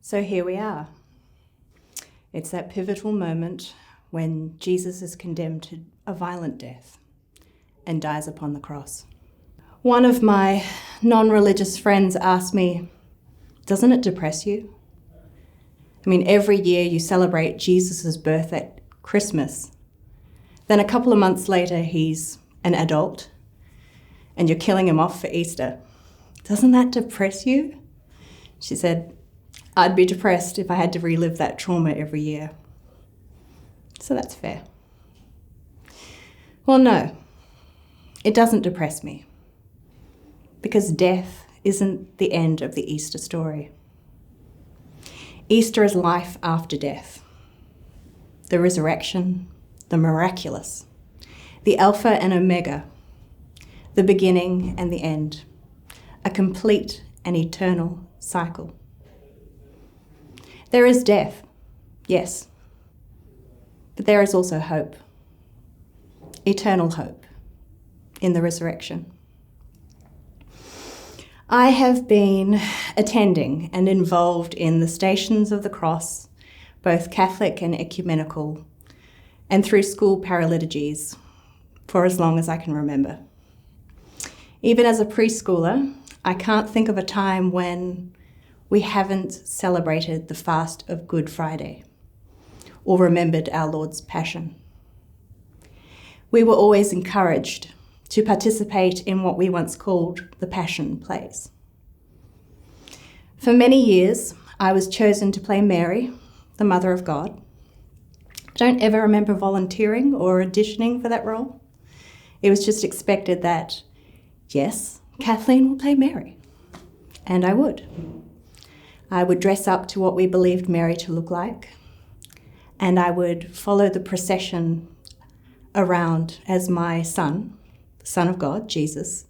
So here we are. It's that pivotal moment when Jesus is condemned to a violent death and dies upon the cross. One of my non-religious friends asked me, "Doesn't it depress you? I mean, every year you celebrate Jesus' birth at Christmas. Then a couple of months later, he's an adult and you're killing him off for Easter. Doesn't that depress you?" She said, "I'd be depressed if I had to relive that trauma every year." So that's fair. Well, no, it doesn't depress me, because death isn't the end of the Easter story. Easter is life after death, the resurrection, the miraculous, the Alpha and Omega, the beginning and the end, a complete and eternal cycle. There is death, yes, but there is also hope, eternal hope in the resurrection. I have been attending and involved in the Stations of the Cross, both Catholic and ecumenical, and through school paraliturgies for as long as I can remember. Even as a preschooler, I can't think of a time when we haven't celebrated the fast of Good Friday or remembered our Lord's Passion. We were always encouraged to participate in what we once called the Passion plays. For many years, I was chosen to play Mary, the Mother of God. I don't ever remember volunteering or auditioning for that role. It was just expected that, yes, Kathleen will play Mary, and I would. I would dress up to what we believed Mary to look like, and I would follow the procession around as my son, the Son of God, Jesus,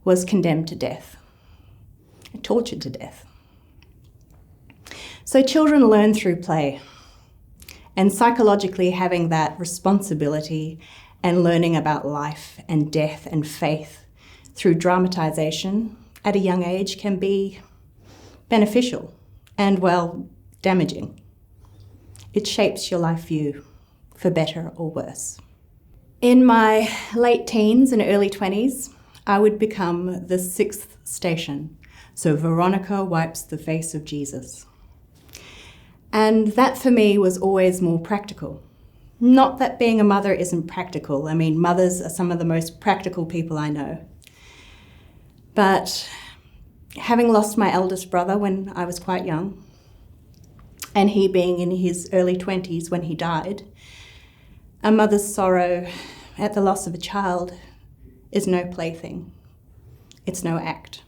was condemned to death, tortured to death. So children learn through play, and psychologically having that responsibility and learning about life and death and faith through dramatization at a young age can be beneficial and, well, damaging. It shapes your life view for better or worse. In my late teens and early 20s, I would become the sixth station. So Veronica wipes the face of Jesus. And that for me was always more practical. Not that being a mother isn't practical. I mean, mothers are some of the most practical people I know. But having lost my eldest brother when I was quite young, and he being in his early 20s when he died, a mother's sorrow at the loss of a child is no plaything. It's no act.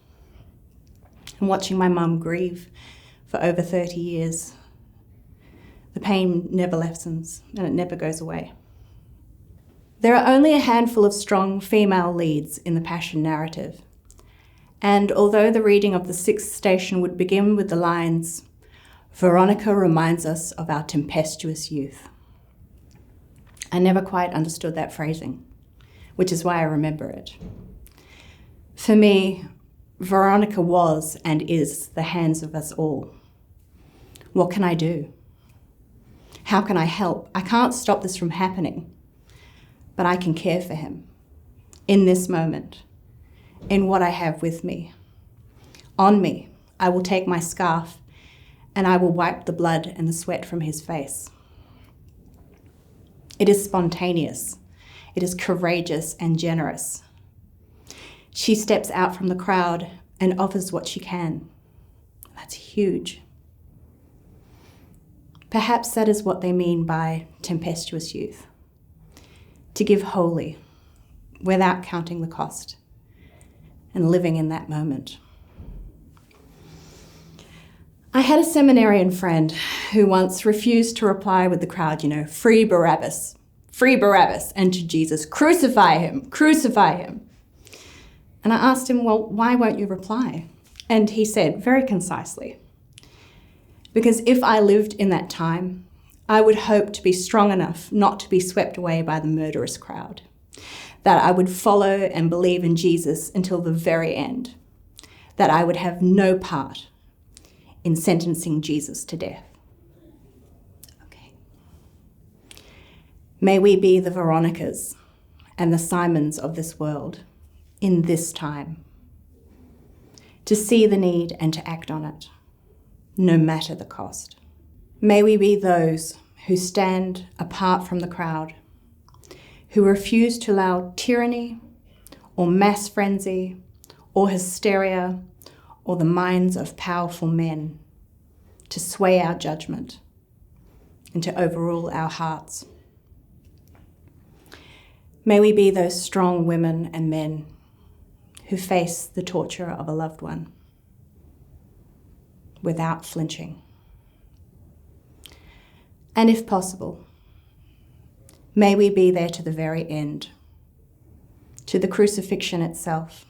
And watching my mum grieve for over 30 years, the pain never lessens and it never goes away. There are only a handful of strong female leads in the Passion narrative. And although the reading of the sixth station would begin with the lines, "Veronica reminds us of our tempestuous youth," I never quite understood that phrasing, which is why I remember it. For me, Veronica was and is the hands of us all. What can I do? How can I help? I can't stop this from happening, but I can care for him in this moment, in what I have with me. On me, I will take my scarf and I will wipe the blood and the sweat from his face. It is spontaneous. It is courageous and generous. She steps out from the crowd and offers what she can. That's huge. Perhaps that is what they mean by tempestuous youth. To give wholly, without counting the cost, and living in that moment. I had a seminarian friend who once refused to reply with the crowd, free Barabbas, and to Jesus, crucify him, crucify him. And I asked him, well, why won't you reply? And he said very concisely, because if I lived in that time, I would hope to be strong enough not to be swept away by the murderous crowd, that I would follow and believe in Jesus until the very end, that I would have no part in sentencing Jesus to death. Okay. May we be the Veronicas and the Simons of this world in this time, to see the need and to act on it, no matter the cost. May we be those who stand apart from the crowd, who refuse to allow tyranny or mass frenzy or hysteria or the minds of powerful men to sway our judgment and to overrule our hearts. May we be those strong women and men who face the torture of a loved one without flinching. And if possible, may we be there to the very end, to the crucifixion itself,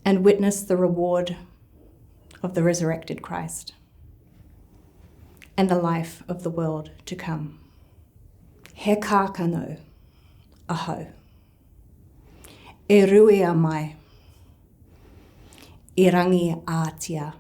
and witness the reward of the resurrected Christ and the life of the world to come. He kākano, aho. E rui a mai, I rangi ātia.